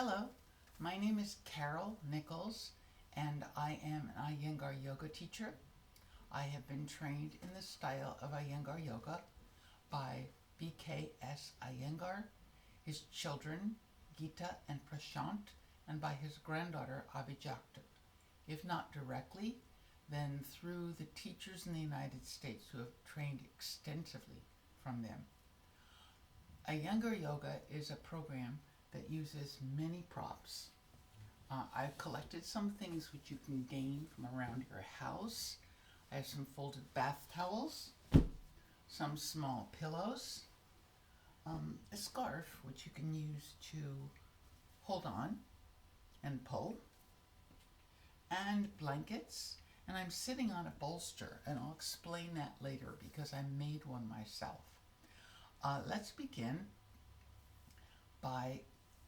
Hello, my name is Carol Nichols and I am an Iyengar yoga teacher. I have been trained in the style of Iyengar yoga by BKS Iyengar, his children Gita and Prashant, and by his granddaughter Abhijakta. If not directly, then through the teachers in the United States who have trained extensively from them. Iyengar yoga is a program that uses many props. I've collected some things which you can gain from around your house. I have some folded bath towels, some small pillows, a scarf which you can use to hold on and pull, and blankets. And I'm sitting on a bolster, and I'll explain that later because I made one myself. Let's begin by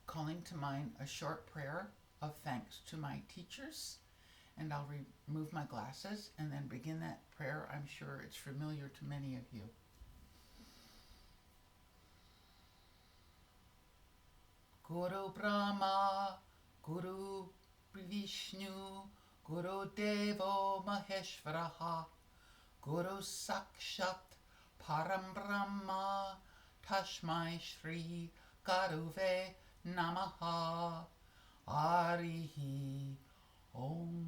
calling to mind a short prayer of thanks to my teachers, and I'll remove my glasses and then begin that prayer. I'm sure it's familiar to many of you. Guru Brahma, Guru Vishnu, Guru Devo Maheshvaraha, Guru Sakshat Param Brahma, Tashmai Shri Guruve Namaha. Arihi Om.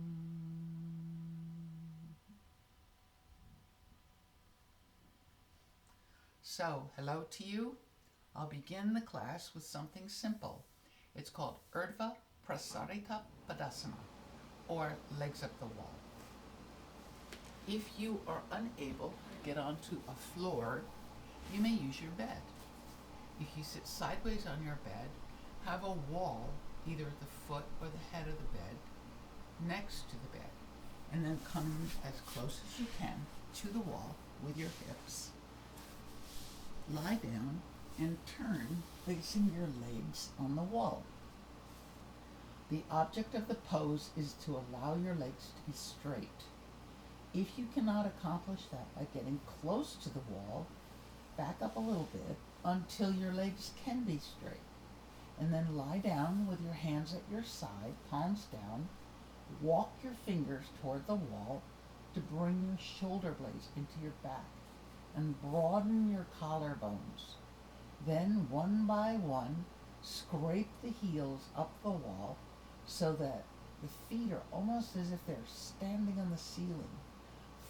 So, hello to you. I'll begin the class with something simple. It's called Urdhva Prasarita Padasana, or legs up the wall. If you are unable to get onto a floor, you may use your bed. If you sit sideways on your bed, have a wall, either at the foot or the head of the bed, next to the bed, and then come as close as you can to the wall with your hips. Lie down and turn facing your legs on the wall. The object of the pose is to allow your legs to be straight. If you cannot accomplish that by getting close to the wall, back up a little bit until your legs can be straight. And then lie down with your hands at your side, palms down. Walk your fingers toward the wall to bring your shoulder blades into your back and broaden your collarbones. Then, one by one, scrape the heels up the wall so that the feet are almost as if they're standing on the ceiling.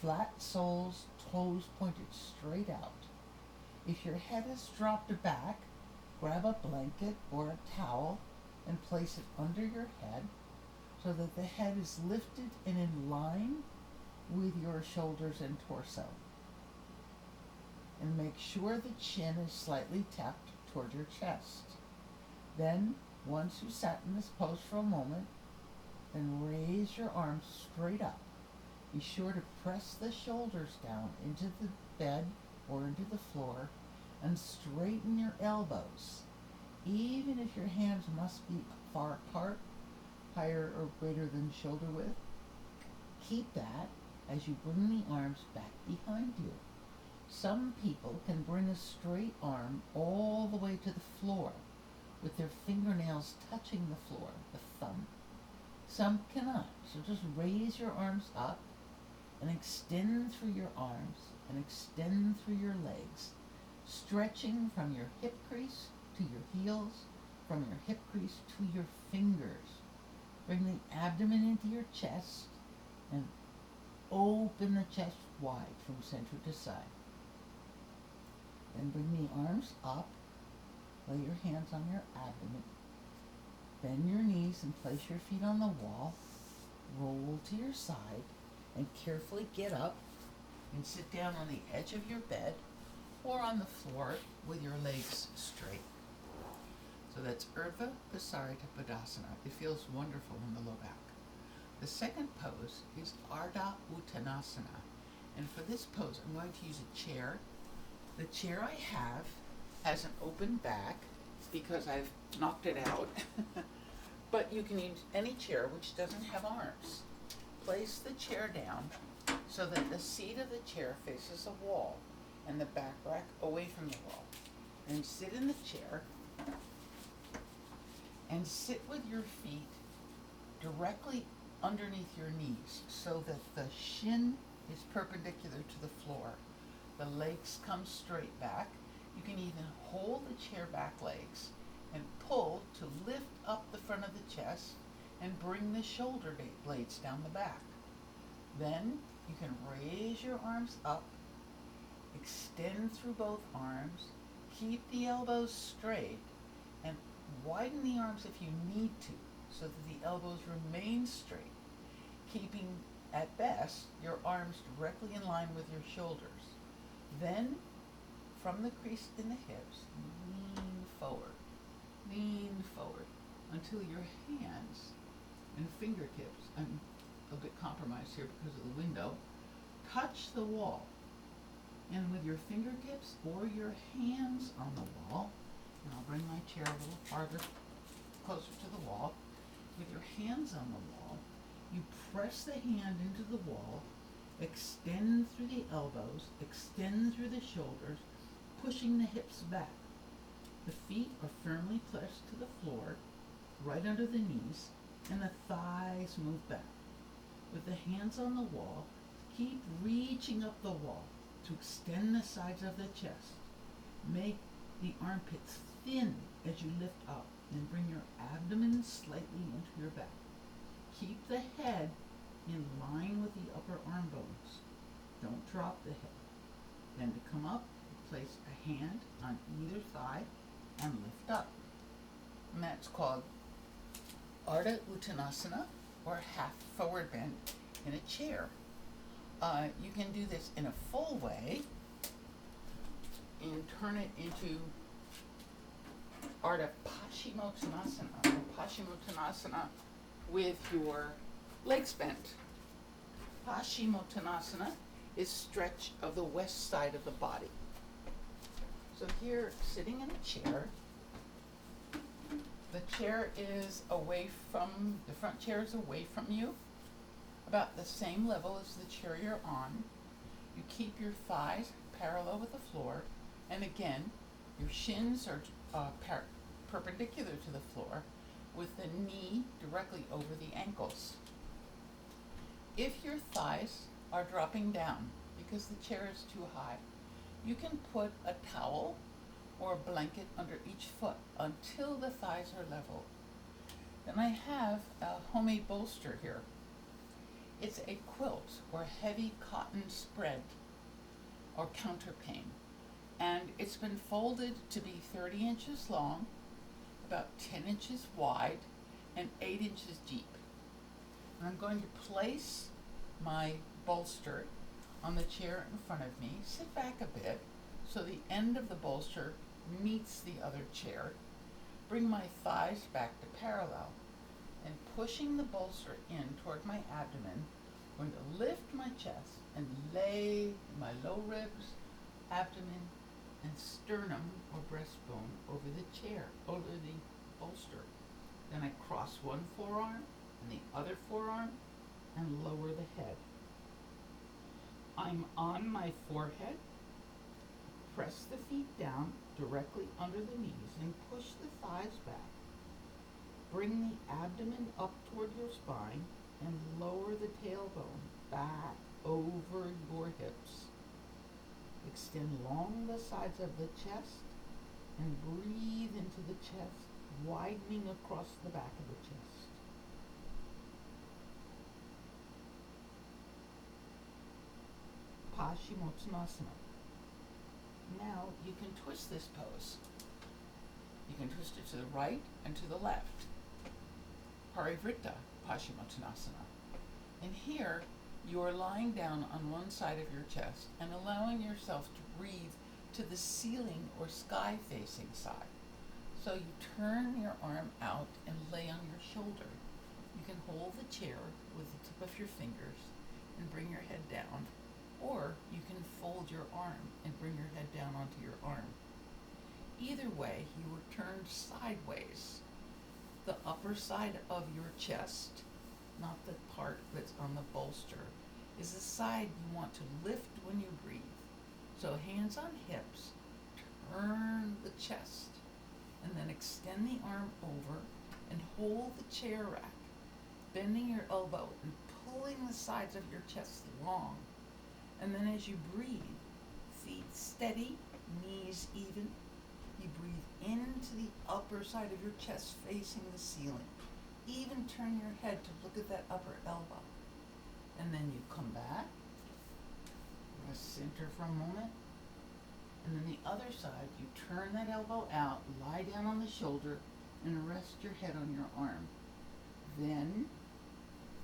Flat soles, toes pointed straight out. If your head is dropped back, grab a blanket or a towel and place it under your head so that the head is lifted and in line with your shoulders and torso. And make sure the chin is slightly tapped toward your chest. Then, once you sat in this pose for a moment, then raise your arms straight up. Be sure to press the shoulders down into the bed or into the floor, and straighten your elbows. Even if your hands must be far apart, higher or greater than shoulder width, keep that as you bring the arms back behind you. Some people can bring a straight arm all the way to the floor with their fingernails touching the floor, the thumb. Some cannot, so just raise your arms up and extend through your arms and extend through your legs, stretching from your hip crease to your heels, from your hip crease to your fingers. Bring the abdomen into your chest and open the chest wide from center to side. Then bring the arms up, lay your hands on your abdomen, bend your knees and place your feet on the wall, roll to your side, and carefully get up and sit down on the edge of your bed or on the floor with your legs straight. So that's Urdhva Prasarita Padasana. It feels wonderful in the low back. The second pose is Ardha Uttanasana. And for this pose, I'm going to use a chair. The chair I have has an open back because I've knocked it out. But you can use any chair which doesn't have arms. Place the chair down so that the seat of the chair faces a wall and the back rack away from the wall. And sit in the chair and sit with your feet directly underneath your knees so that the shin is perpendicular to the floor. The legs come straight back. You can even hold the chair back legs and pull to lift up the front of the chest and bring the shoulder blades down the back. Then you can raise your arms up, extend through both arms, keep the elbows straight, and widen the arms if you need to so that the elbows remain straight, keeping at best your arms directly in line with your shoulders. Then, from the crease in the hips, lean forward until your hands and fingertips, I'm a bit compromised here because of the window, touch the wall. And with your fingertips or your hands on the wall, and I'll bring my chair a little farther, closer to the wall, with your hands on the wall, you press the hand into the wall, extend through the elbows, extend through the shoulders, pushing the hips back. The feet are firmly pressed to the floor, right under the knees, and the thighs move back. With the hands on the wall, keep reaching up the wall to extend the sides of the chest. Make the armpits thin as you lift up and bring your abdomen slightly into your back. Keep the head in line with the upper arm bones. Don't drop the head. Then to come up, place a hand on either thigh and lift up. And that's called Ardha Uttanasana, or half forward bend in a chair. You can do this in a full way and turn it into Ardha Paschimottanasana, or Paschimottanasana with your legs bent. Paschimottanasana is stretch of the west side of the body. So here, sitting in a chair, the chair is away from, the front chair is away from you, about the same level as the chair you're on. You keep your thighs parallel with the floor, and again, your shins are perpendicular to the floor, with the knee directly over the ankles. If your thighs are dropping down because the chair is too high, you can put a towel or a blanket under each foot until the thighs are level. Then I have a homemade bolster here. It's a quilt or heavy cotton spread or counterpane, and it's been folded to be 30 inches long, about 10 inches wide, and 8 inches deep. And I'm going to place my bolster on the chair in front of me, sit back a bit so the end of the bolster meets the other chair, bring my thighs back to parallel, and pushing the bolster in toward my abdomen, I'm going to lift my chest and lay my low ribs, abdomen, and sternum or breastbone over the chair, over the bolster. Then I cross one forearm and the other forearm and lower the head. I'm on my forehead. Press the feet down directly under the knees and push the thighs back. Bring the abdomen up toward your spine and lower the tailbone back over your hips. Extend along the sides of the chest and breathe into the chest, widening across the back of the chest. Paschimottanasana. Now you can twist this pose. You can twist it to the right and to the left. Parivrtta Paschimottanasana. And here you are lying down on one side of your chest and allowing yourself to breathe to the ceiling or sky facing side. So you turn your arm out and lay on your shoulder. You can hold the chair with the tip of your fingers and bring your head down, or you can fold your arm and bring your head down onto your arm. Either way, you are turned sideways. The upper side of your chest, not the part that's on the bolster, is the side you want to lift when you breathe. So hands on hips, turn the chest, and then extend the arm over and hold the chair rack, bending your elbow and pulling the sides of your chest long. And then as you breathe, feet steady, knees even, you breathe into the upper side of your chest facing the ceiling. Even turn your head to look at that upper elbow. And then you come back, rest center for a moment, and then the other side, you turn that elbow out, lie down on the shoulder, and rest your head on your arm. Then,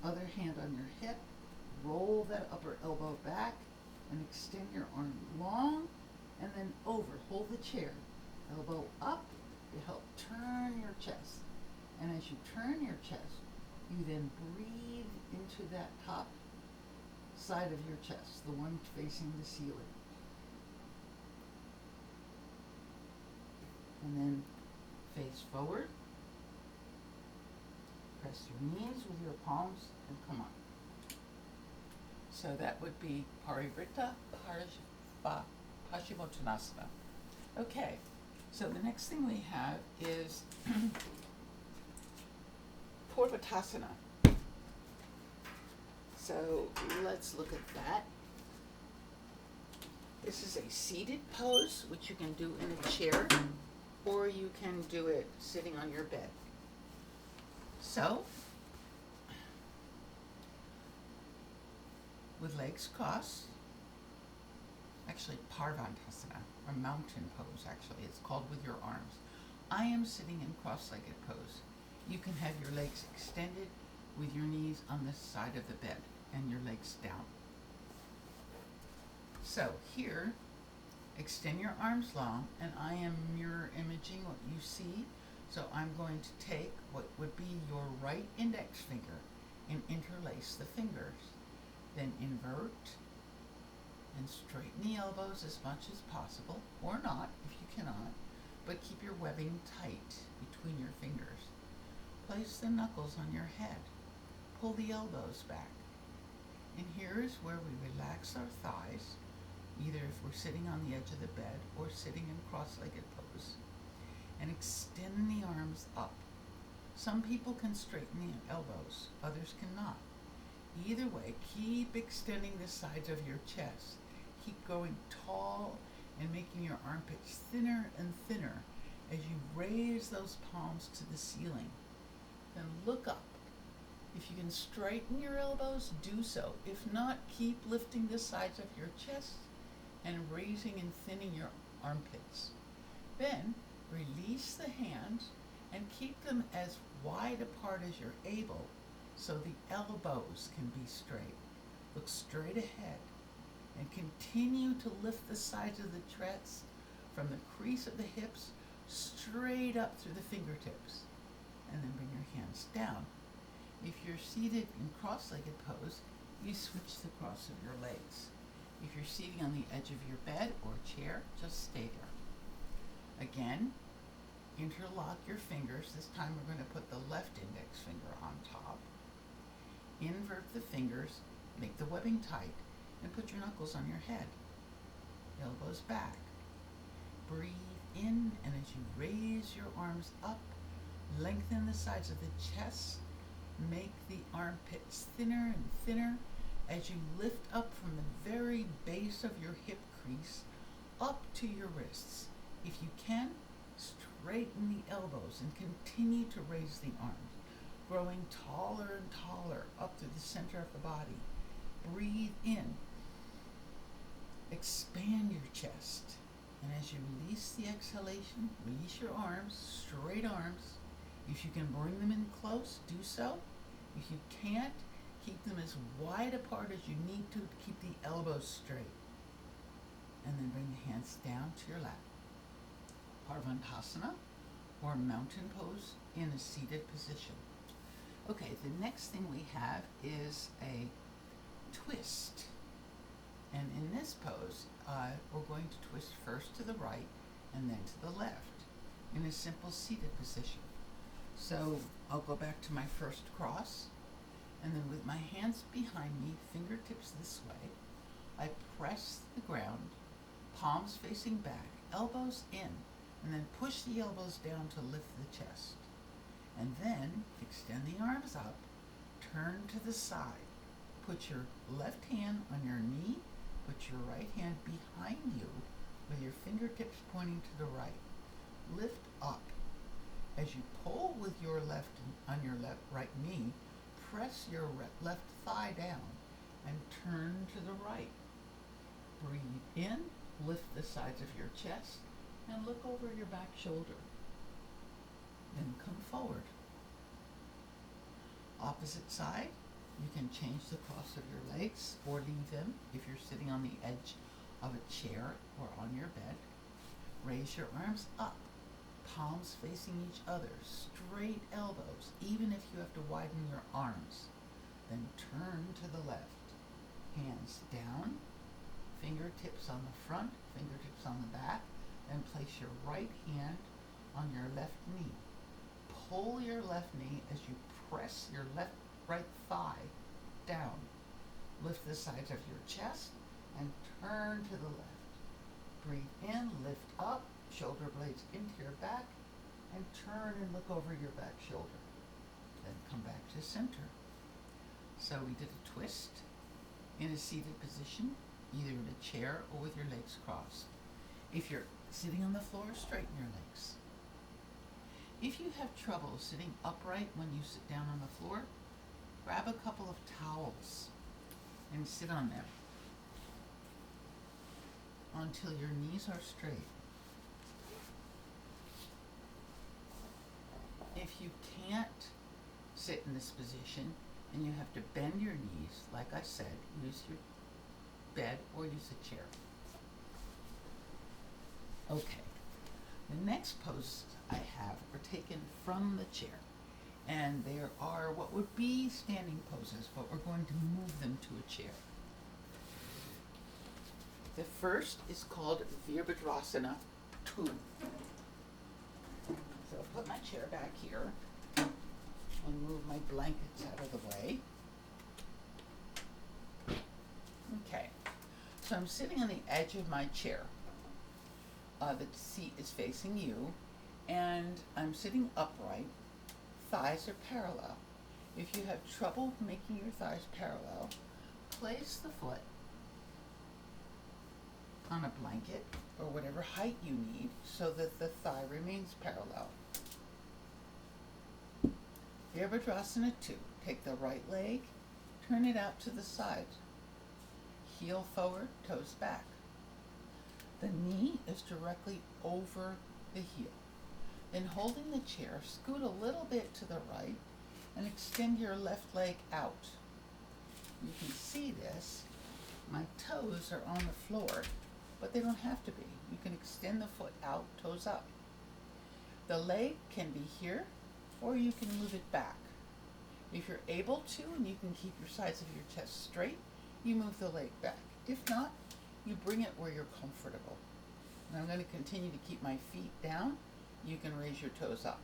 other hand on your hip, roll that upper elbow back, and extend your arm long, and then over. Hold the chair. Elbow up to help turn your chest. And as you turn your chest, you then breathe into that top side of your chest, the one facing the ceiling. And then face forward. Press your knees with your palms and come on. So that would be Parivrtta Paschimottanasana. Okay, so the next thing we have is Purvottasana. So let's look at that. This is a seated pose, which you can do in a chair, or you can do it sitting on your bed. So, with legs crossed, actually Parvantasana, or mountain pose actually, it's called with your arms. I am sitting in cross-legged pose. You can have your legs extended with your knees on the side of the bed and your legs down. So here, extend your arms long, and I am mirror imaging what you see. So I'm going to take what would be your right index finger and interlace the fingers. Then invert and straighten the elbows as much as possible, or not if you cannot, but keep your webbing tight between your fingers. Place the knuckles on your head. Pull the elbows back. And here is where we relax our thighs, either if we're sitting on the edge of the bed or sitting in cross-legged pose, and extend the arms up. Some people can straighten the elbows, others cannot. Either way, keep extending the sides of your chest. Keep going tall and making your armpits thinner and thinner as you raise those palms to the ceiling. Then look up. If you can straighten your elbows, do so. If not, keep lifting the sides of your chest and raising and thinning your armpits. Then release the hands and keep them as wide apart as you're able so the elbows can be straight. Look straight ahead and continue to lift the sides of the chest from the crease of the hips straight up through the fingertips. And then bring your hands down. If you're seated in cross-legged pose, you switch the cross of your legs. If you're sitting on the edge of your bed or chair, just stay there. Again, interlock your fingers. This time we're going to put the left index finger on top. Invert the fingers, make the webbing tight, and put your knuckles on your head. Elbows back. Breathe in, and as you raise your arms up, lengthen the sides of the chest. Make the armpits thinner and thinner as you lift up from the very base of your hip crease up to your wrists. If you can, straighten the elbows and continue to raise the arms, growing taller and taller up through the center of the body. Breathe in. Expand your chest. And as you release the exhalation, release your arms, straight arms. If you can bring them in close, do so. If you can't, keep them as wide apart as you need to keep the elbows straight. And then bring the hands down to your lap. Parvantasana, or mountain pose in a seated position. Okay, the next thing we have is a twist. And in this pose, we're going to twist first to the right and then to the left in a simple seated position. So I'll go back to my first cross, and then with my hands behind me, fingertips this way, I press the ground, palms facing back, elbows in, and then push the elbows down to lift the chest. And then extend the arms up, turn to the side. Put your left hand on your knee, put your right hand behind you with your fingertips pointing to the right. Lift up. As you pull with your left on your right knee, press your left thigh down and turn to the right. Breathe in, lift the sides of your chest, and look over your back shoulder. Then come forward. Opposite side, you can change the cross of your legs or leave them if you're sitting on the edge of a chair or on your bed. Raise your arms up, palms facing each other, straight elbows, even if you have to widen your arms. Then turn to the left. Hands down, fingertips on the front, fingertips on the back, and place your right hand on your left knee. Pull your left knee as you press your right thigh down. Lift the sides of your chest and turn to the left. Breathe in, lift up, shoulder blades into your back, and turn and look over your back shoulder. Then come back to center. So we did a twist in a seated position, either in a chair or with your legs crossed. If you're sitting on the floor, straighten your legs. If you have trouble sitting upright when you sit down on the floor, grab a couple of towels and sit on them until your knees are straight. If you can't sit in this position and you have to bend your knees, like I said, use your bed or use a chair. Okay, the next poses I have are taken from the chair, and there are what would be standing poses, but we're going to move them to a chair. The first is called Virabhadrasana 2. So I'll put my chair back here and move my blankets out of the way. Okay, so I'm sitting on the edge of my chair. The seat is facing you, and I'm sitting upright. Thighs are parallel. If you have trouble making your thighs parallel, place the foot on a blanket or whatever height you need so that the thigh remains parallel. Virabhadrasana 2. Take the right leg, turn it out to the side. Heel forward, toes back. The knee is directly over the heel. Then holding the chair, scoot a little bit to the right and extend your left leg out. You can see this. My toes are on the floor, but they don't have to be. You can extend the foot out, toes up. The leg can be here, or you can move it back. If you're able to, and you can keep your sides of your chest straight, you move the leg back. If not, you bring it where you're comfortable. And I'm going to continue to keep my feet down. You can raise your toes up.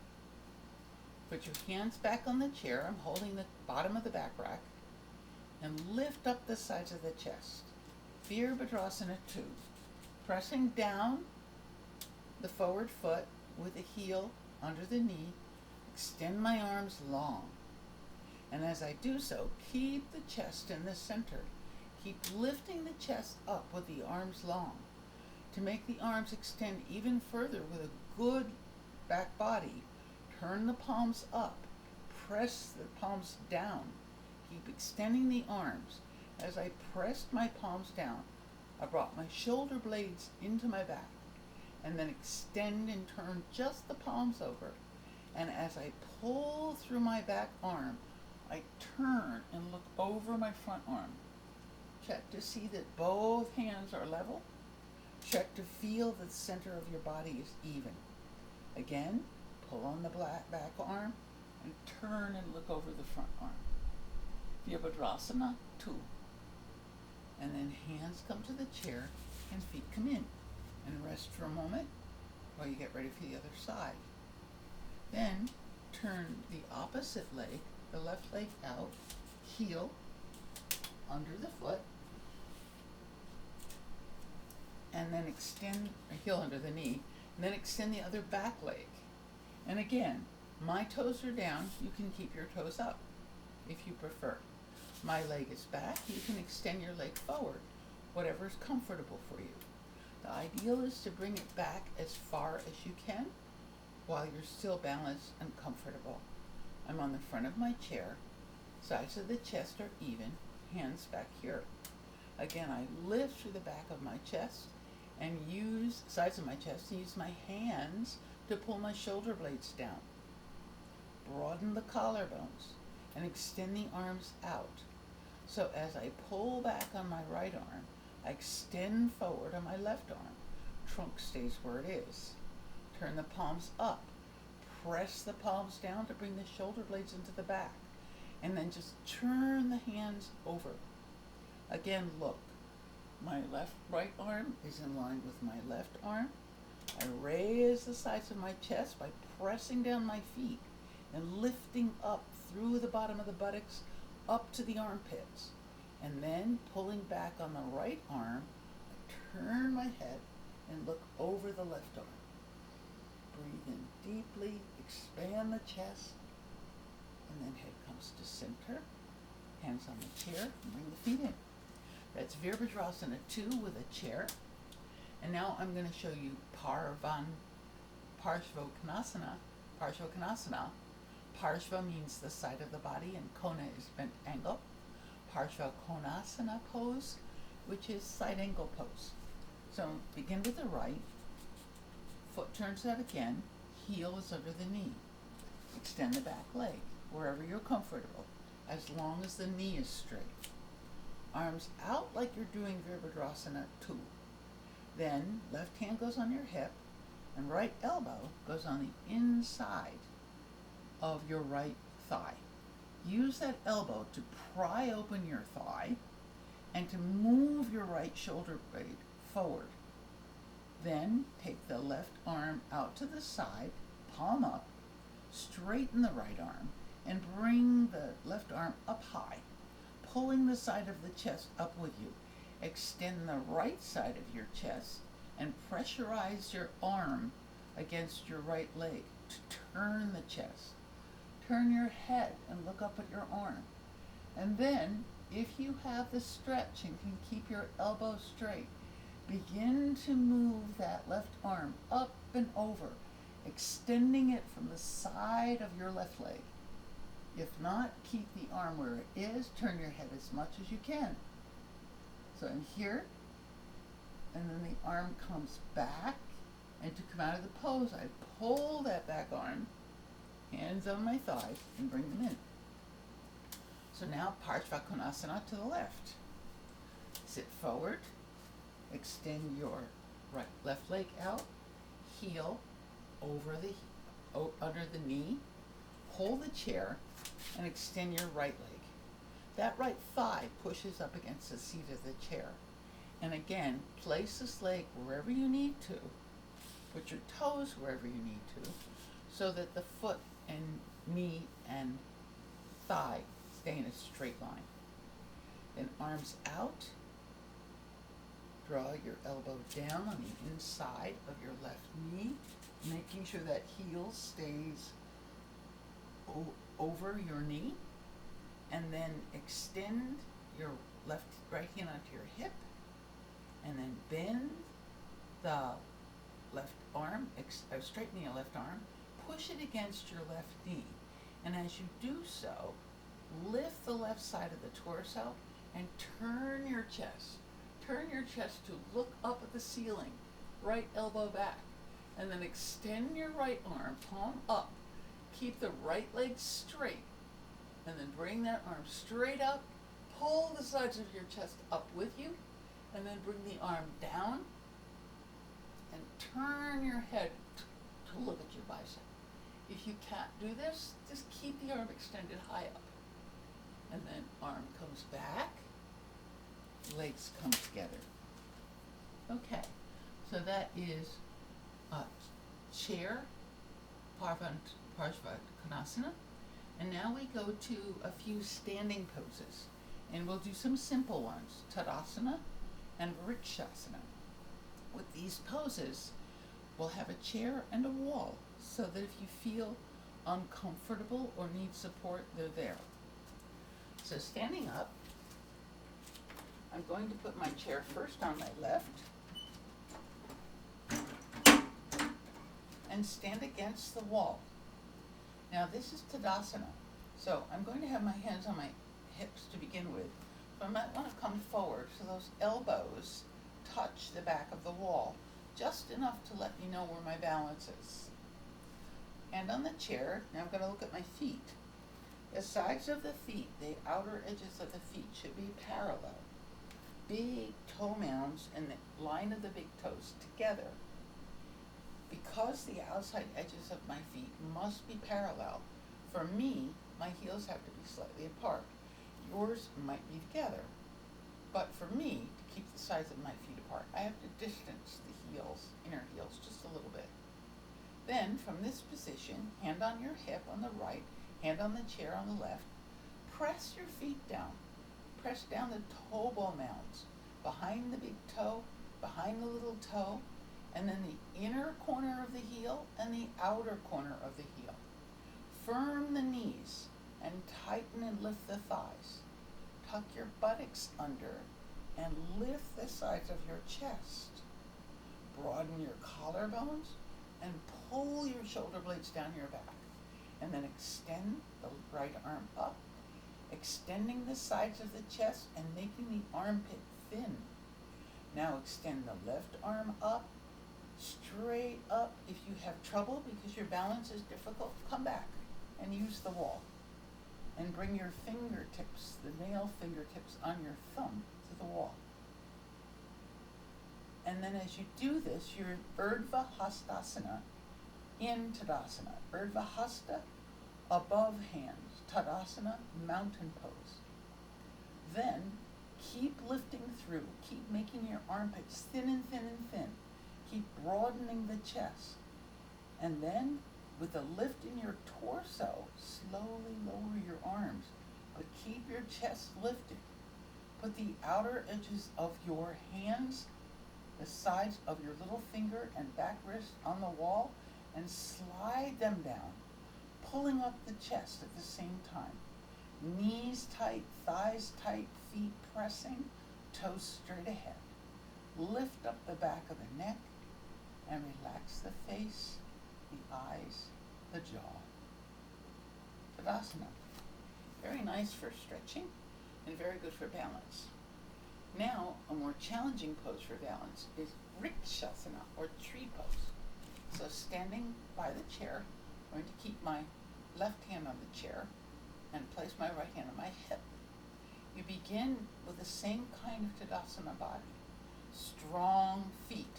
Put your hands back on the chair. I'm holding the bottom of the back rack. And lift up the sides of the chest. Virabhadrasana 2. Pressing down the forward foot with the heel under the knee. Extend my arms long. And as I do so, keep the chest in the center. Keep lifting the chest up with the arms long. To make the arms extend even further with a good back body, turn the palms up. Press the palms down. Keep extending the arms. As I pressed my palms down, I brought my shoulder blades into my back, and then extend and turn just the palms over. And as I pull through my back arm, I turn and look over my front arm. Check to see that both hands are level. Check to feel that the center of your body is even. Again, pull on the back arm and turn and look over the front arm. Virabhadrasana 2. And then hands come to the chair and feet come in. And rest for a moment while you get ready for the other side. Then turn the opposite leg, the left leg out, heel under the foot, and then extend, heel under the knee, and then extend the other back leg. And again, My toes are down. You can keep your toes up if you prefer. My leg is back. You can extend your leg forward, whatever is comfortable for you. The ideal is to bring it back as far as you can while you're still balanced and comfortable. I'm on the front of my chair. Sides of the chest are even, hands back here. Again, I lift through the back of my chest and use sides of my chest and use my hands to pull my shoulder blades down. Broaden the collarbones and extend the arms out. So as I pull back on my right arm, I extend forward on my left arm. Trunk stays where it is. Turn the palms up. Press the palms down to bring the shoulder blades into the back. And then just turn the hands over. Again, look. My right arm is in line with my left arm. I raise the sides of my chest by pressing down my feet and lifting up through the bottom of the buttocks up to the armpits. And then pulling back on the right arm, I turn my head and look over the left arm. Breathe in deeply, expand the chest, and then head comes to center. Hands on the chair, and bring the feet in. That's Virabhadrasana 2 with a chair. And now I'm going to show you Parshvottanasana. Parshva means the side of the body, and Kona is bent angle. Parshvakonasana pose, which is side angle pose. So begin with the right. Foot turns out again. Heel is under the knee. Extend the back leg wherever you're comfortable, as long as the knee is straight. Arms out like you're doing Virabhadrasana 2. Then left hand goes on your hip and right elbow goes on the inside of your right thigh. Use that elbow to pry open your thigh and to move your right shoulder blade forward. Then take the left arm out to the side, palm up, straighten the right arm, and bring the left arm up high, pulling the side of the chest up with you. Extend the right side of your chest and pressurize your arm against your right leg to turn the chest. Turn your head and look up at your arm. And then, if you have the stretch and can keep your elbow straight, begin to move that left arm up and over, extending it from the side of your left leg. If not, keep the arm where it is. Turn your head as much as you can. So in here, and then the arm comes back, and to come out of the pose, I pull that back arm, hands on my thighs, and bring them in. So now Parshvakonasana to the left. Sit forward, extend your left leg out, heel over under the knee, hold the chair, and extend your right leg. That right thigh pushes up against the seat of the chair. And again, place this leg wherever you need to. Put your toes wherever you need to, so that the foot and knee and thigh stay in a straight line. Then arms out. Draw your elbow down on the inside of your left knee, making sure that heel stays over your knee. And then extend your right hand onto your hip, and then bend the left arm, straighten your left arm, push it against your left knee. And as you do so, lift the left side of the torso and turn your chest. Turn your chest to look up at the ceiling, right elbow back. And then extend your right arm, palm up. Keep the right leg straight. And then bring that arm straight up, pull the sides of your chest up with you, and then bring the arm down, and turn your head to look at your bicep. If you can't do this, just keep the arm extended high up. And then arm comes back, legs come together. Okay, so that is chair, Parshvakonasana. And now we go to a few standing poses. And we'll do some simple ones, Tadasana and Vrikshasana. With these poses, we'll have a chair and a wall, so that if you feel uncomfortable or need support, they're there. So standing up, I'm going to put my chair first on my left and stand against the wall. Now this is Tadasana, so I'm going to have my hands on my hips to begin with. So I might want to come forward so those elbows touch the back of the wall, just enough to let me know where my balance is. And on the chair, now I'm going to look at my feet. The sides of the feet, the outer edges of the feet should be parallel. Big toe mounds and the line of the big toes together. Because the outside edges of my feet must be parallel, for me, my heels have to be slightly apart. Yours might be together. But for me, to keep the sides of my feet apart, I have to distance the heels, inner heels, just a little bit. Then, from this position, hand on your hip on the right, hand on the chair on the left, press your feet down. Press down the toe ball mounds, behind the big toe, behind the little toe, and then the inner corner of the heel and the outer corner of the heel. Firm the knees and tighten and lift the thighs. Tuck your buttocks under and lift the sides of your chest. Broaden your collarbones and pull your shoulder blades down your back. And then extend the right arm up, extending the sides of the chest and making the armpit thin. Now extend the left arm up, straight up. If you have trouble because your balance is difficult, come back and use the wall. And bring your fingertips, the nail fingertips on your thumb to the wall. And then as you do this, you're in Urdhva Hastasana in Tadasana. Urdhva Hasta, above hands. Tadasana, mountain pose. Then keep lifting through. Keep making your armpits thin and thin and thin. Keep broadening the chest. And then with a lift in your torso, slowly lower your arms, but keep your chest lifted. Put the outer edges of your hands, the sides of your little finger and back wrist on the wall, and slide them down, pulling up the chest at the same time. Knees tight, thighs tight, feet pressing, toes straight ahead. Lift up the back of the neck and relax the face, the eyes, the jaw. Tadasana. Very nice for stretching and very good for balance. Now, a more challenging pose for balance is Vrikshasana, or tree pose. So standing by the chair, I'm going to keep my left hand on the chair and place my right hand on my hip. You begin with the same kind of Tadasana body. Strong feet,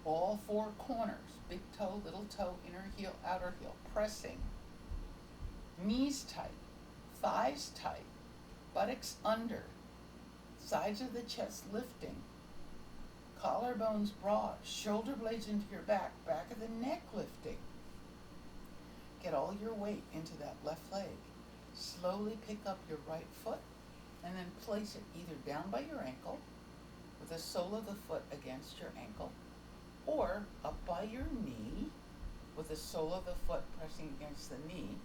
all four corners, big toe, little toe, inner heel, outer heel, pressing. Knees tight, thighs tight, buttocks under, sides of the chest lifting, collarbones broad, shoulder blades into your back, back of the neck lifting. Get all your weight into that left leg. Slowly pick up your right foot and then place it either down by your ankle with the sole of the foot against your ankle, or up by your knee with the sole of the foot pressing against the knee,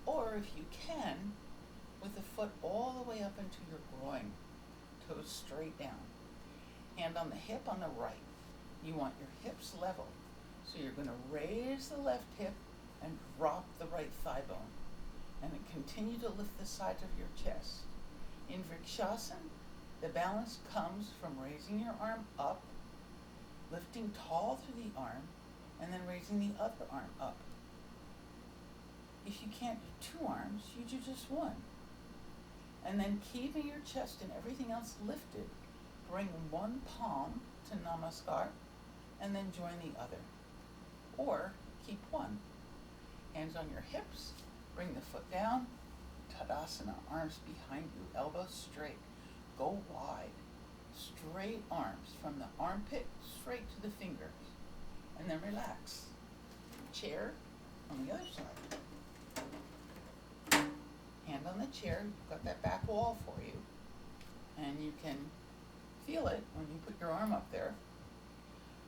or if you can, with the foot all the way up into your groin, toes straight down. Hand on the hip on the right. You want your hips level, so you're going to raise the left hip and drop the right thigh bone, and then continue to lift the sides of your chest. In Vrikshasana, the balance comes from raising your arm up, lifting tall through the arm, and then raising the other arm up. If you can't do two arms, you do just one. And then keeping your chest and everything else lifted, bring one palm to Namaskar, and then join the other. Or keep one. Hands on your hips, bring the foot down, Tadasana, arms behind you, elbows straight. Go wide, straight arms from the armpit straight to the fingers, and then relax. Chair on the other side. Hand on the chair, you've got that back wall for you, and you can feel it when you put your arm up there.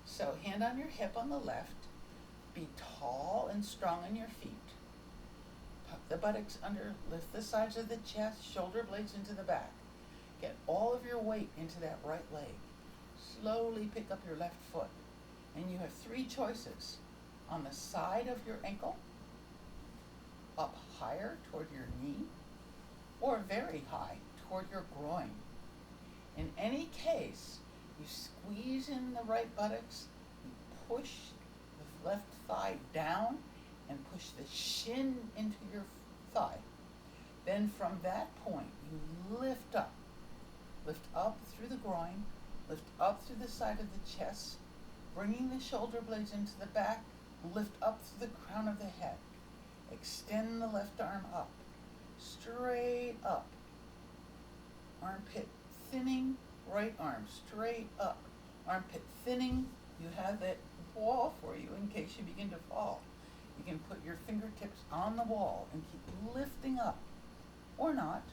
So hand on your hip on the left, be tall and strong on your feet. the buttocks under, lift the sides of the chest, shoulder blades into the back. Get all of your weight into that right leg. Slowly pick up your left foot. And you have three choices. On the side of your ankle, up higher toward your knee, or very high toward your groin. In any case, you squeeze in the right buttocks, you push the left thigh down, and push the shin into your thigh. Then from that point, you lift up. Lift up through the groin, lift up through the side of the chest, bringing the shoulder blades into the back, lift up through the crown of the head. Extend the left arm up, straight up. Armpit thinning, right arm straight up. Armpit thinning, you have that wall for you in case you begin to fall. You can put your fingertips on the wall and keep lifting up, or not.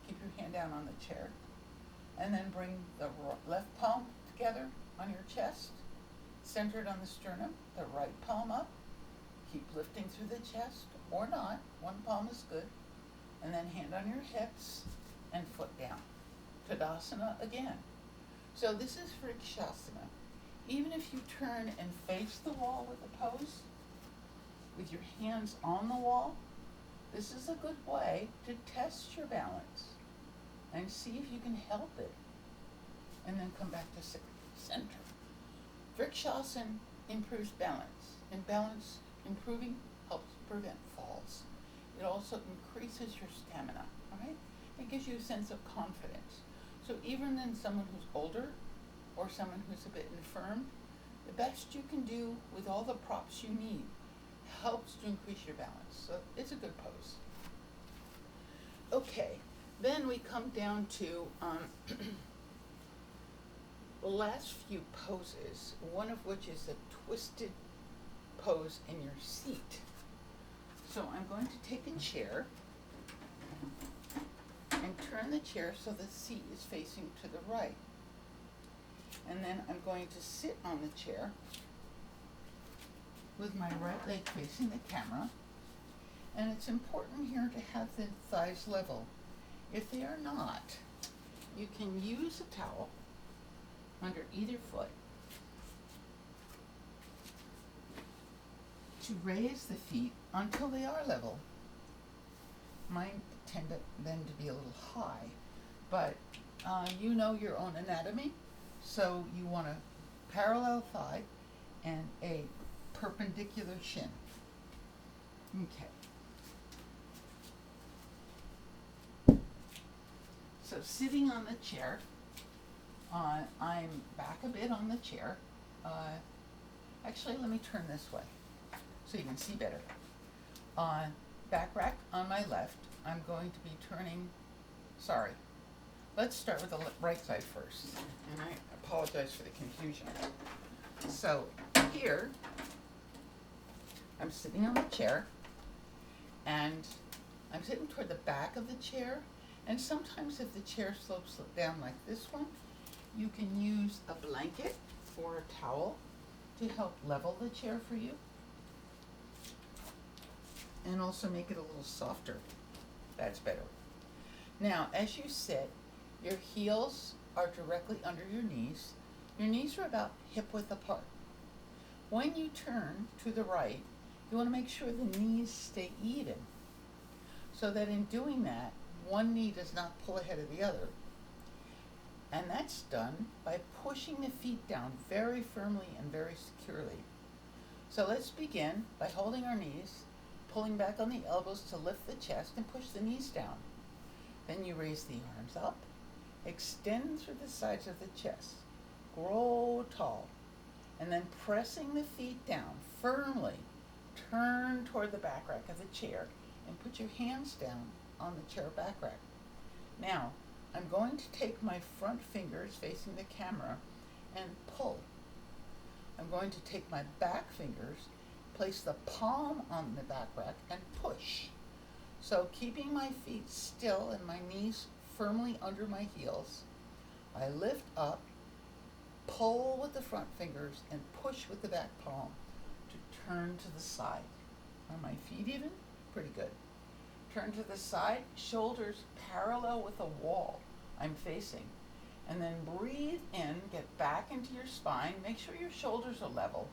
Keep your hand down on the chair. And then bring the left palm together on your chest, centered on the sternum, the right palm up. Keep lifting through the chest, or not. One palm is good. And then hand on your hips and foot down. Tadasana again. So this is Vrikshasana. Even if you turn and face the wall with the pose, with your hands on the wall, this is a good way to test your balance and see if you can help it. And then come back to center. Vrikshasana improves balance, and balance improving helps prevent falls. It also increases your stamina, all right? It gives you a sense of confidence. So even in someone who's older or someone who's a bit infirm, the best you can do with all the props you need helps to increase your balance. So it's a good pose. Okay, then we come down to the last few poses, one of which is a twisted pose in your seat. So I'm going to take a chair and turn the chair so the seat is facing to the right. And then I'm going to sit on the chair with my right leg facing the camera. And it's important here to have the thighs level. If they are not, you can use a towel under either foot to raise the feet until they are level. Mine tend then to be a little high, but you know your own anatomy, so you want a parallel thigh and a perpendicular shin. Okay. So sitting on the chair, I'm back a bit on the chair. Actually, let me turn this way so you can see better. Back rack on my left, I'm going to be turning, let's start with the right side first. And I apologize for the confusion. So here, I'm sitting on the chair, and I'm sitting toward the back of the chair, and sometimes if the chair slopes down like this one, you can use a blanket or a towel to help level the chair for you, and also make it a little softer. That's better. Now, as you sit, your heels are directly under your knees. Your knees are about hip width apart. When you turn to the right, you want to make sure the knees stay even, so that in doing that, one knee does not pull ahead of the other. And that's done by pushing the feet down very firmly and very securely. So let's begin by holding our knees, pulling back on the elbows to lift the chest and push the knees down. Then you raise the arms up, extend through the sides of the chest, grow tall, and then pressing the feet down firmly, turn toward the back rack of the chair and put your hands down on the chair back rack. Now, I'm going to take my front fingers facing the camera and pull. I'm going to take my back fingers, place the palm on the back rack and push. So keeping my feet still and my knees firmly under my heels, I lift up, pull with the front fingers and push with the back palm to turn to the side. Are my feet even? Pretty good. Turn to the side, shoulders parallel with the wall I'm facing. And then breathe in, get back into your spine, make sure your shoulders are level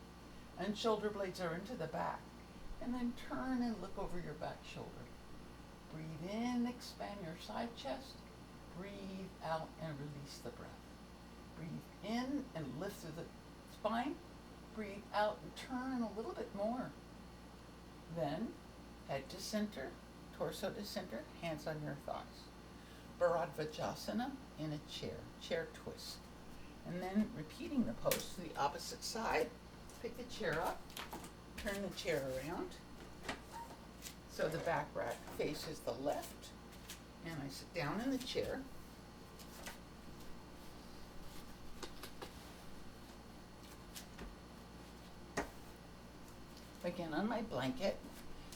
and shoulder blades are into the back. And then turn and look over your back shoulder. Breathe in, expand your side chest. Breathe out and release the breath. Breathe in and lift through the spine. Breathe out and turn a little bit more. Then head to center, torso to center, hands on your thighs. Bharadvajasana in a chair twist. And then repeating the pose to the opposite side. Pick the chair up, turn the chair around so the back rack faces the left, and I sit down in the chair. Again on my blanket,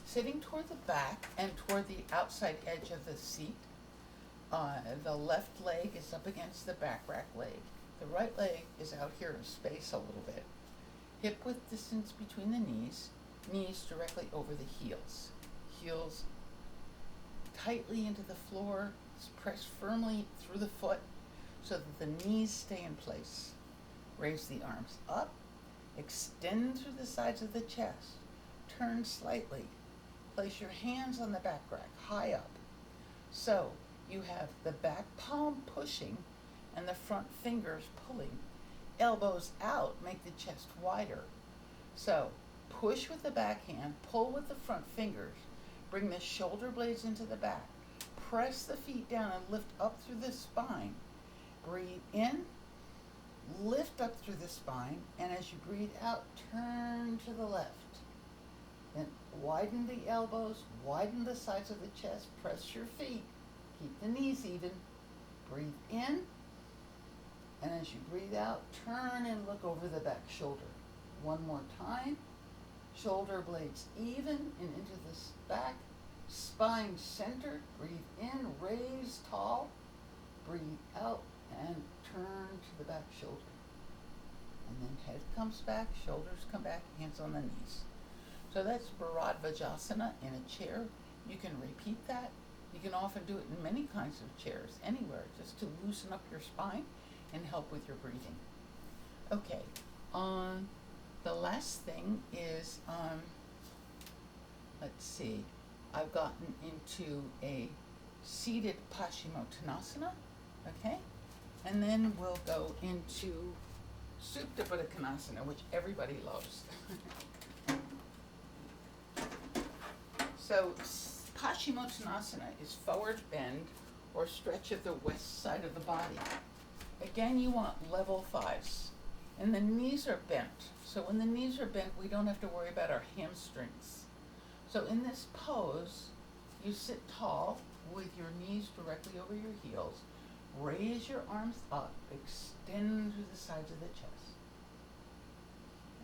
sitting toward the back and toward the outside edge of the seat. The left leg is up against the back rack leg. The right leg is out here in space a little bit. Hip width distance between the knees, knees directly over the heels. Heels tightly into the floor, press firmly through the foot so that the knees stay in place. Raise the arms up, extend through the sides of the chest, turn slightly. Place your hands on the back rack, high up. So you have the back palm pushing and the front fingers pulling. Elbows out, make the chest wider. So push with the back hand, pull with the front fingers, bring the shoulder blades into the back. Press the feet down and lift up through the spine. Breathe in, lift up through the spine, and as you breathe out, turn to the left. Then widen the elbows, widen the sides of the chest, press your feet, keep the knees even. Breathe in, and as you breathe out, turn and look over the back shoulder. One more time. Shoulder blades even and into the back. Spine centered. Breathe in, raise tall. Breathe out and turn to the back shoulder. And then head comes back, shoulders come back, hands on the knees. So that's Bharadvajasana in a chair. You can repeat that. You can often do it in many kinds of chairs, anywhere, just to loosen up your spine and help with your breathing. Okay, the last thing is, let's see, I've gotten into a seated Paschimottanasana, okay? And then we'll go into Supta Baddha Konasana, which everybody loves. So Paschimottanasana is forward bend or stretch of the west side of the body. Again, you want level thighs. And the knees are bent. So when the knees are bent, we don't have to worry about our hamstrings. So in this pose, you sit tall with your knees directly over your heels. Raise your arms up, extend through the sides of the chest.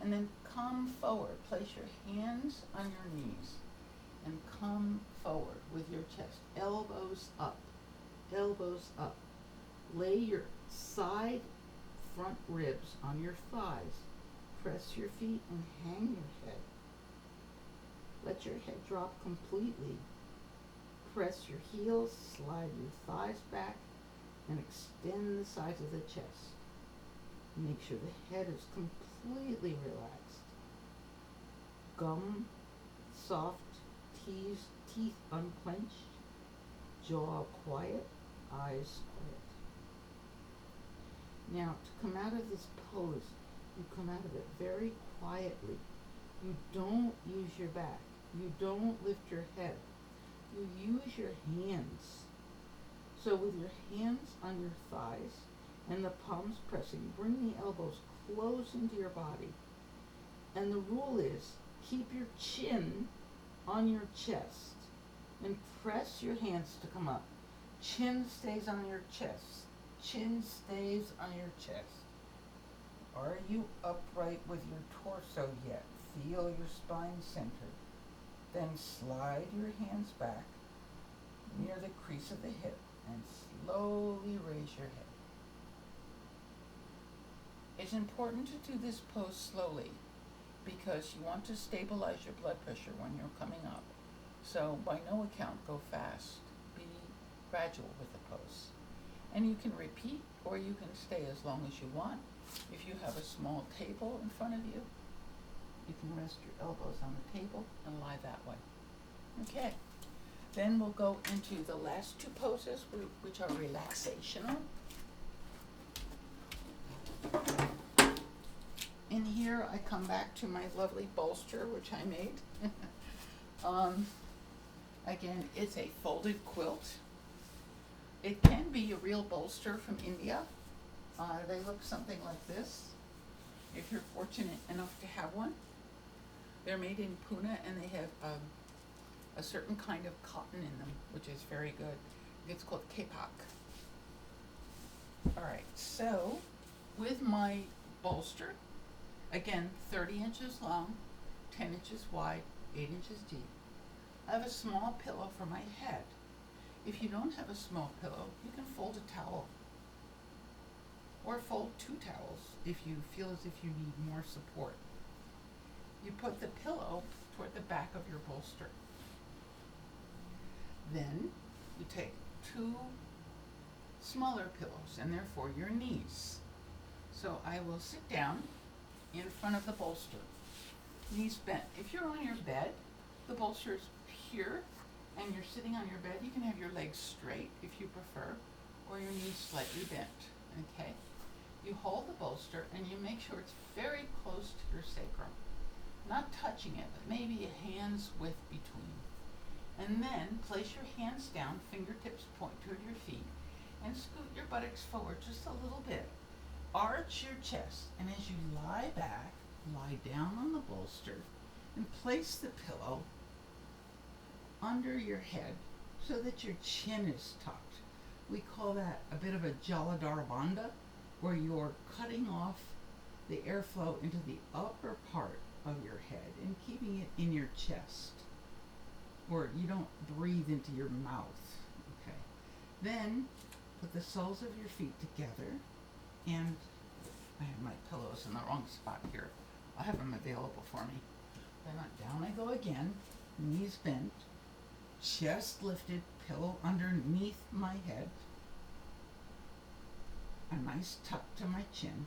And then come forward. Place your hands on your knees and come forward with your chest. Elbows up, elbows up. Lay your side front ribs on your thighs. Press your feet and hang your head. Let your head drop completely. Press your heels, slide your thighs back, and extend the sides of the chest. Make sure the head is completely relaxed. Gum soft, teeth unclenched, jaw quiet, eyes quiet. Now, to come out of this pose, you come out of it very quietly. You don't use your back. You don't lift your head. You use your hands. So with your hands on your thighs and the palms pressing, bring the elbows close into your body. And the rule is, keep your chin on your chest and press your hands to come up. Chin stays on your chest. Chin stays on your chest. Are you upright with your torso yet? Feel your spine centered. Then slide your hands back near the crease of the hip and slowly raise your head. It's important to do this pose slowly because you want to stabilize your blood pressure when you're coming up. So by no account go fast. Be gradual with the pose. And you can repeat or you can stay as long as you want. If you have a small table in front of you, you can rest your elbows on the table and lie that way. Okay. Then we'll go into the last two poses, which are relaxational. In here, I come back to my lovely bolster, which I made. Again, it's a folded quilt. It can be a real bolster from India. They look something like this, if you're fortunate enough to have one. They're made in Pune, and they have a certain kind of cotton in them, which is very good. It's called kapak. All right, so with my bolster, again, 30 inches long, 10 inches wide, 8 inches deep, I have a small pillow for my head. If you don't have a small pillow, you can fold a towel or fold two towels if you feel as if you need more support. You put the pillow toward the back of your bolster. Then you take two smaller pillows, and they're for your knees. So I will sit down in front of the bolster, knees bent. If you're on your bed, the bolster is here, and you're sitting on your bed, you can have your legs straight if you prefer, or your knees slightly bent, okay? You hold the bolster, and you make sure it's very close to your sacrum. Not touching it, but maybe a hand's width between. And then place your hands down, fingertips point toward your feet, and scoot your buttocks forward just a little bit. Arch your chest, and as you lie back, lie down on the bolster, and place the pillow under your head so that your chin is tucked. We call that a bit of a Jaladhar Bandha, where you're cutting off the airflow into the upper part of your head and keeping it in your chest, or you don't breathe into your mouth. Okay. Then put the soles of your feet together, and I have my pillows in the wrong spot here. I have them available for me. Then down I go again, knees bent, chest lifted, pillow underneath my head, a nice tuck to my chin,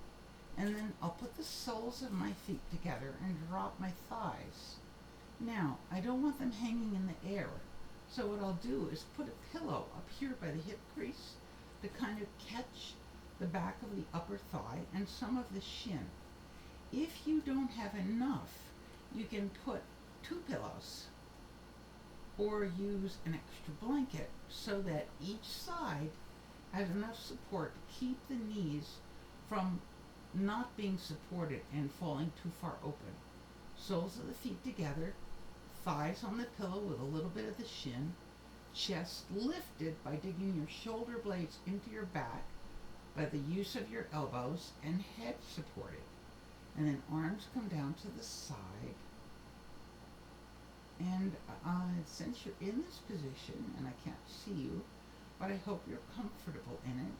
and then I'll put the soles of my feet together and drop my thighs. Now, I don't want them hanging in the air, so what I'll do is put a pillow up here by the hip crease to kind of catch the back of the upper thigh and some of the shin. If you don't have enough, you can put two pillows or use an extra blanket so that each side has enough support to keep the knees from not being supported and falling too far open. Soles of the feet together, thighs on the pillow with a little bit of the shin, chest lifted by digging your shoulder blades into your back by the use of your elbows, and head supported. And then arms come down to the side. And since you're in this position, and I can't see you, but I hope you're comfortable in it,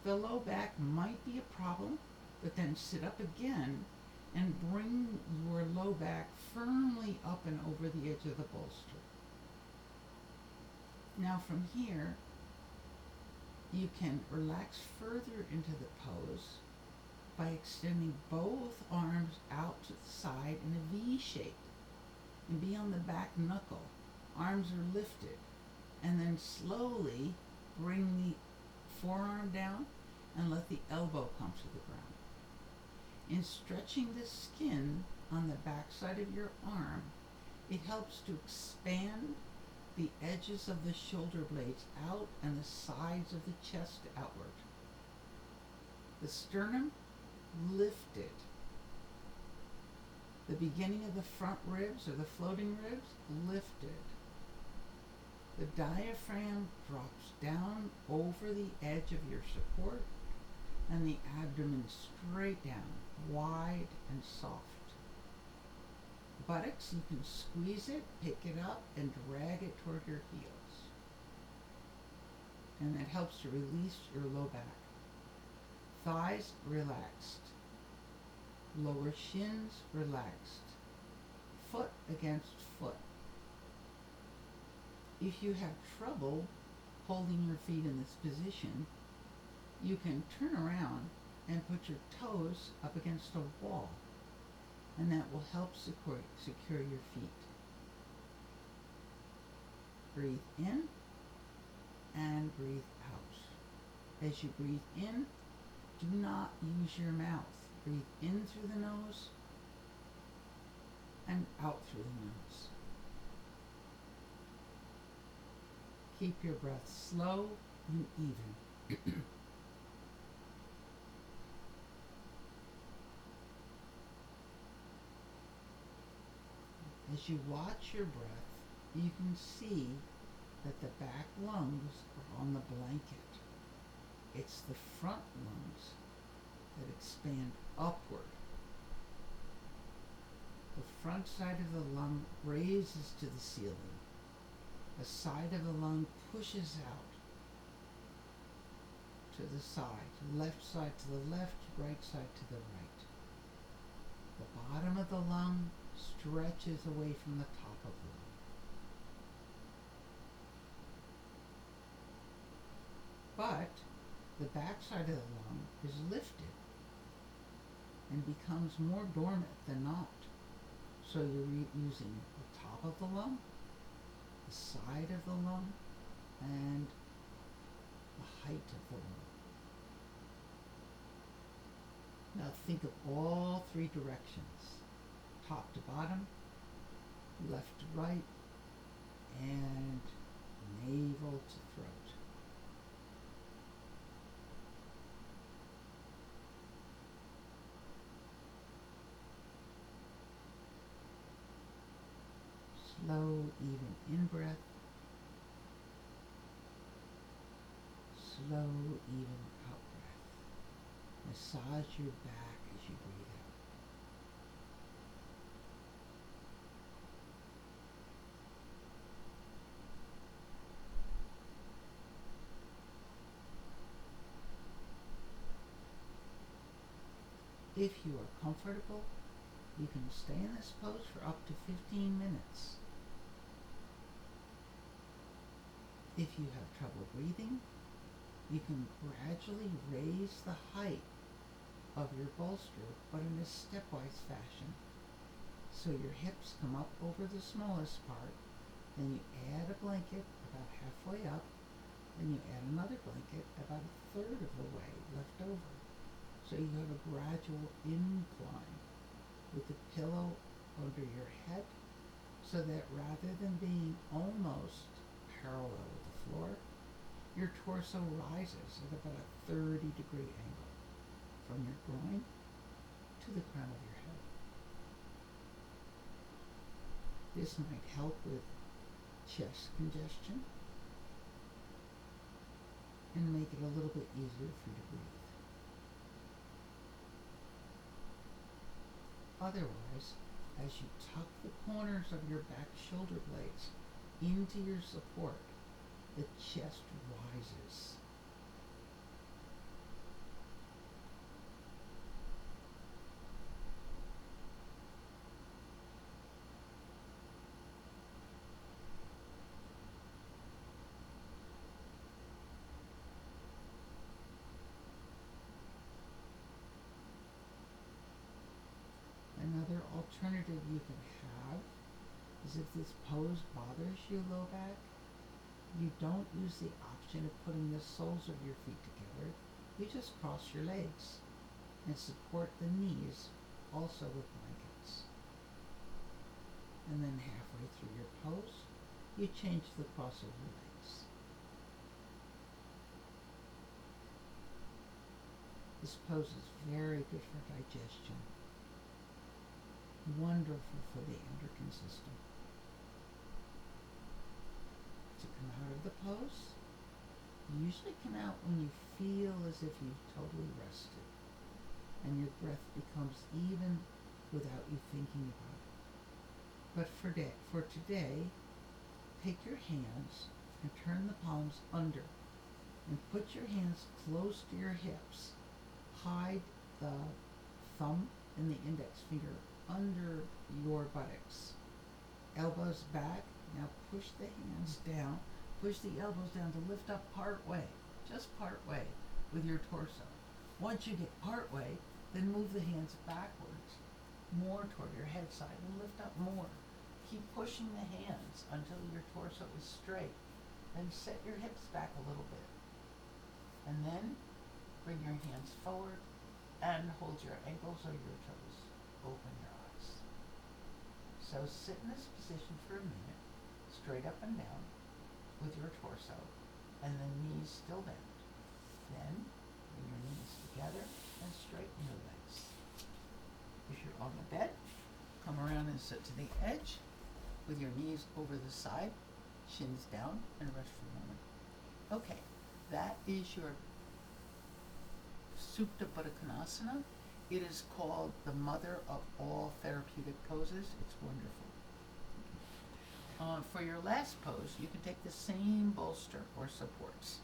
the low back might be a problem, but then sit up again and bring your low back firmly up and over the edge of the bolster. Now from here, you can relax further into the pose by extending both arms out to the side in a V shape and be on the back knuckle. Arms are lifted, and then slowly bring the forearm down and let the elbow come to the ground. In stretching the skin on the back side of your arm, it helps to expand the edges of the shoulder blades out and the sides of the chest outward. The sternum lifted. The beginning of the front ribs or the floating ribs lifted. The diaphragm drops down over the edge of your support, and the abdomen straight down, wide and soft. Buttocks, you can squeeze it, pick it up, and drag it toward your heels. And that helps to release your low back. Thighs relaxed. Lower shins relaxed. Foot against foot. If you have trouble holding your feet in this position, you can turn around and put your toes up against a wall, and that will help secure your feet. Breathe in and breathe out. As you breathe in, do not use your mouth. Breathe in through the nose and out through the nose. Keep your breath slow and even. As you watch your breath, you can see that the back lungs are on the blanket. It's the front lungs that expand upward. The front side of the lung raises to the ceiling. The side of the lung pushes out to the side, left side to the left, right side to the right. The bottom of the lung stretches away from the top of the lung. But the back side of the lung is lifted and becomes more dormant than not. So you're using the top of the lung, the side of the lung, and the height of the lung. Now think of all three directions, top to bottom, left to right, and navel to throat. Slow, even in-breath. Slow, even out-breath. Massage your back as you breathe out. If you are comfortable, you can stay in this pose for up to 15 minutes. If you have trouble breathing, you can gradually raise the height of your bolster, but in a stepwise fashion. So your hips come up over the smallest part, then you add a blanket about halfway up, then you add another blanket about a third of the way left over. So you have a gradual incline with the pillow under your head, so that rather than being almost parallel with the floor, your torso rises at about a 30-degree angle from your groin to the crown of your head. This might help with chest congestion and make it a little bit easier for you to breathe. Otherwise, as you tuck the corners of your back shoulder blades into your support, the chest rises. Another alternative you can have is if this pose bothers your low back, you don't use the option of putting the soles of your feet together. You just cross your legs and support the knees also with blankets. And then halfway through your pose, you change the cross of your legs. This pose is very good for digestion. Wonderful for the endocrine system. To come out of the pose, you usually come out when you feel as if you've totally rested and your breath becomes even without you thinking about it. But for today, take your hands and turn the palms under and put your hands close to your hips. Hide the thumb and the index finger under your buttocks. Elbows back Now push the hands down, push the elbows down to lift up part way, just part way with your torso. Once you get part way, then move the hands backwards, more toward your head side and lift up more. Keep pushing the hands until your torso is straight. Then set your hips back a little bit. And then bring your hands forward and hold your ankles or your toes. Open your eyes. So sit in this position for a minute, straight up and down with your torso and the knees still bent. Then bring your knees together and straighten your legs. If you're on the bed, come around and sit to the edge with your knees over the side, shins down, and rest for a moment. Okay, that is your Supta Baddha Konasana. It is called the mother of all therapeutic poses. It's wonderful. For your last pose, you can take the same bolster or supports.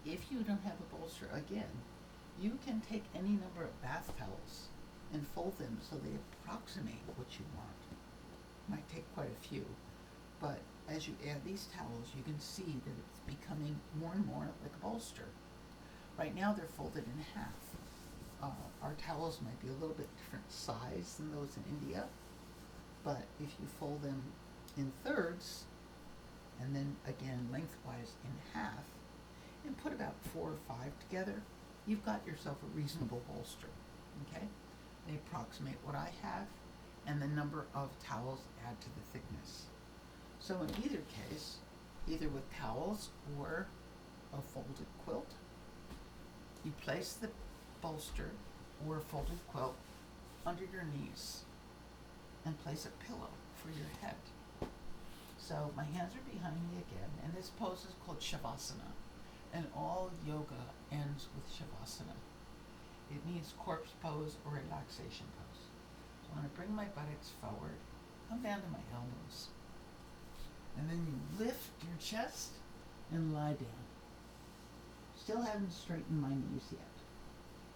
If you don't have a bolster, again, you can take any number of bath towels and fold them so they approximate what you want. Might take quite a few, but as you add these towels, you can see that it's becoming more and more like a bolster. Right now they're folded in half. Our towels might be a little bit different size than those in India, but if you fold them in thirds, and then again lengthwise in half, and put about 4 or 5 together, you've got yourself a reasonable bolster, okay? They approximate what I have, and the number of towels add to the thickness. So in either case, either with towels or a folded quilt, you place the bolster or folded quilt under your knees and place a pillow for your head. So my hands are behind me again, and this pose is called Shavasana, and all yoga ends with Shavasana. It means corpse pose or relaxation pose. So I'm going to bring my buttocks forward, come down to my elbows, and then you lift your chest and lie down. Still haven't straightened my knees yet.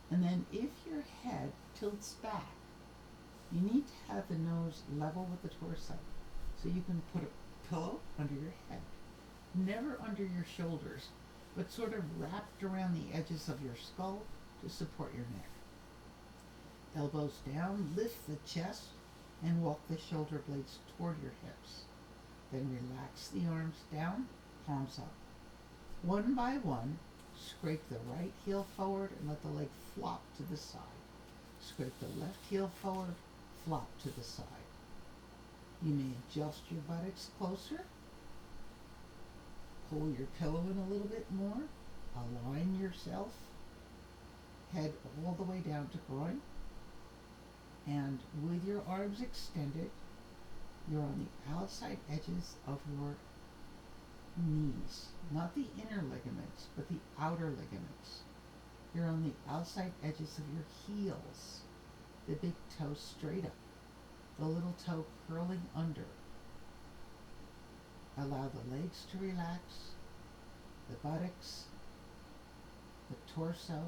And then if your head tilts back, you need to have the nose level with the torso. So you can put a pillow under your head, never under your shoulders, but sort of wrapped around the edges of your skull to support your neck. Elbows down, lift the chest, and walk the shoulder blades toward your hips. Then relax the arms down, palms up. One by one, scrape the right heel forward and let the leg flop to the side. Scrape the left heel forward, flop to the side. You may adjust your buttocks closer. Pull your pillow in a little bit more. Align yourself. Head all the way down to groin. And with your arms extended, you're on the outside edges of your knees. Not the inner ligaments, but the outer ligaments. You're on the outside edges of your heels. The big toe straight up. The little toe curling under. Allow the legs to relax, the buttocks, the torso,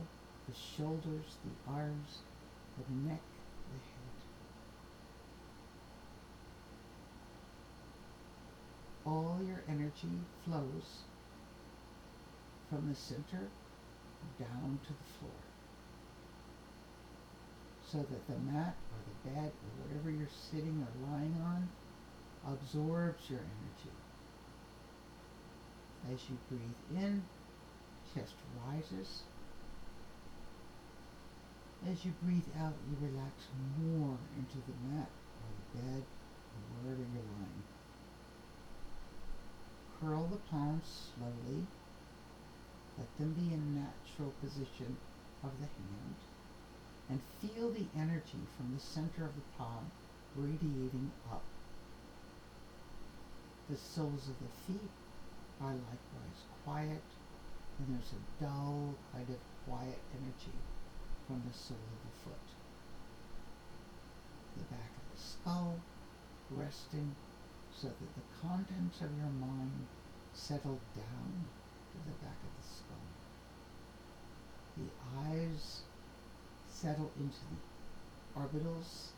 the shoulders, the arms, the neck, the head. All your energy flows from the center down to the floor, so that the mat or the bed or whatever you're sitting or lying on absorbs your energy. As you breathe in, chest rises. As you breathe out, you relax more into the mat or the bed or wherever you're lying. Curl the palms slowly. Let them be in natural position of the hand. And feel the energy from the center of the palm radiating up. The soles of the feet are likewise quiet, and there's a dull kind of quiet energy from the sole of the foot. The back of the skull resting so that the contents of your mind settle down to the back of the skull. The eyes settle into the orbitals.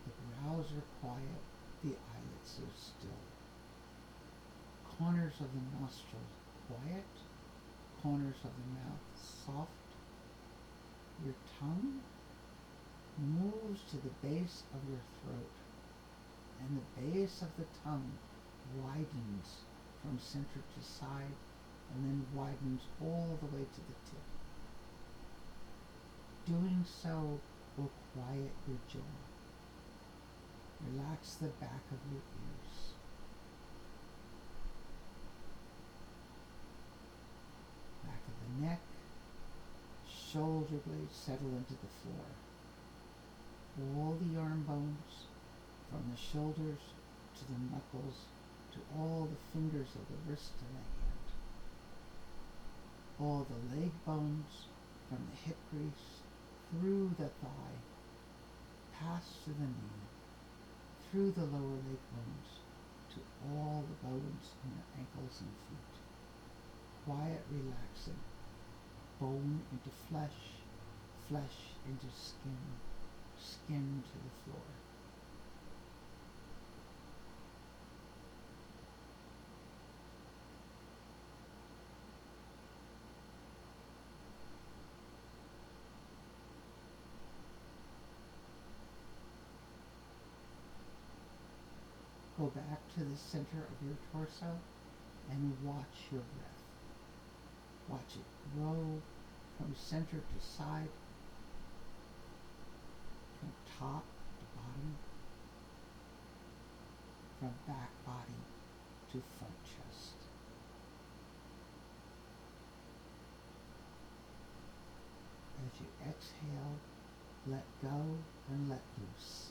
The brows are quiet. The eyelids are still. Corners of the nostrils quiet. Corners of the mouth soft. Your tongue moves to the base of your throat, and the base of the tongue widens from center to side and then widens all the way to the tip. Doing so will quiet your jaw. Relax the back of your ears. Back of the neck, shoulder blades settle into the floor. All the arm bones, from the shoulders to the knuckles to all the fingers of the wrist and the hand. All the leg bones, from the hip crease through the thigh, past to the knee, through the lower leg bones to all the bones in your ankles and feet. Quiet, relaxing. Bone into flesh, flesh into skin, skin to the floor. Go back to the center of your torso and watch your breath. Watch it grow from center to side, from top to bottom, from back body to front chest. As you exhale, let go and let loose.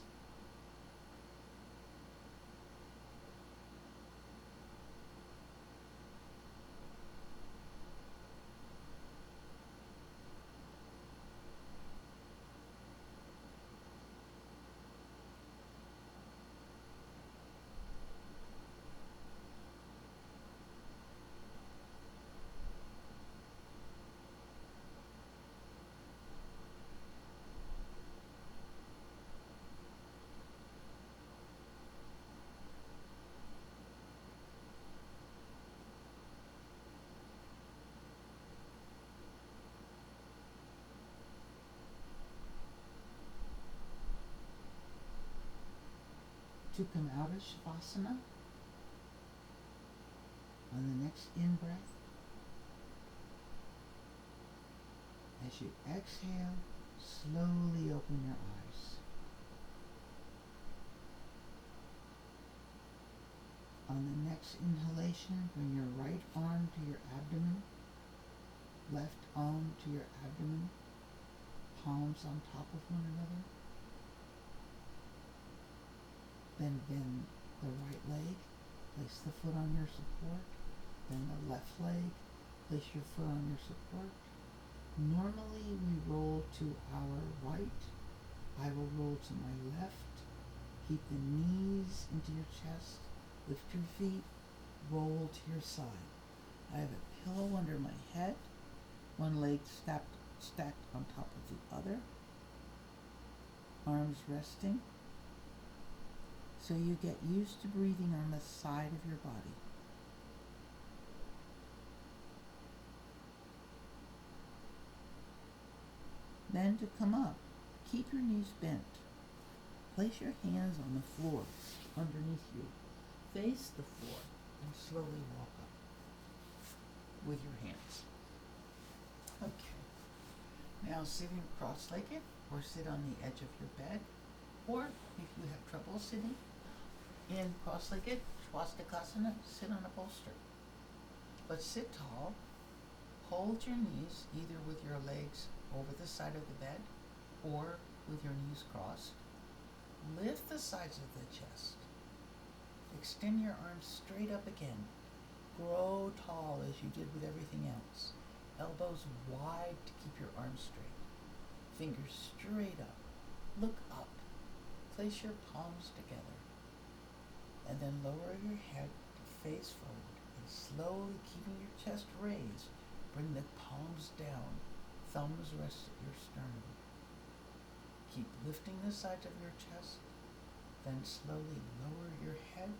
To come out of Shavasana, on the next in-breath, as you exhale, slowly open your eyes. On the next inhalation, bring your right arm to your abdomen, left arm to your abdomen, palms on top of one another. Then bend the right leg, place the foot on your support. Then the left leg, place your foot on your support. Normally we roll to our right. I will roll to my left. Keep the knees into your chest. Lift your feet. Roll to your side. I have a pillow under my head. One leg stacked on top of the other. Arms resting. So you get used to breathing on the side of your body. Then to come up, keep your knees bent. Place your hands on the floor underneath you. Face the floor and slowly walk up with your hands. Okay. Now sitting cross-legged or sit on the edge of your bed, or if you have trouble sitting in cross-legged, Swastikasana, sit on a bolster. But sit tall, hold your knees either with your legs over the side of the bed or with your knees crossed. Lift the sides of the chest. Extend your arms straight up again. Grow tall as you did with everything else. Elbows wide to keep your arms straight. Fingers straight up. Look up. Place your palms together. And then lower your head to face forward. And slowly keeping your chest raised, bring the palms down. Thumbs rest at your sternum. Keep lifting the sides of your chest. Then slowly lower your head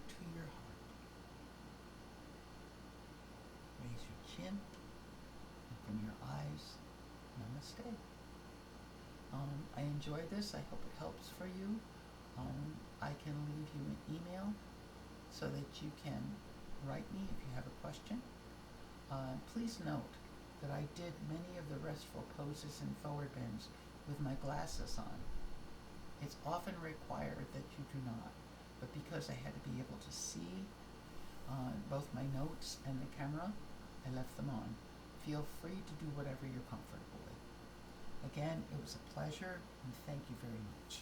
to your heart. Raise your chin, open your eyes. Namaste. I enjoyed this. I hope it helps for you. I can leave you an email so that you can write me if you have a question. Please note that I did many of the restful poses and forward bends with my glasses on. It's often required that you do not, but because I had to be able to see both my notes and the camera, I left them on. Feel free to do whatever you're comfortable with. Again, it was a pleasure, and thank you very much.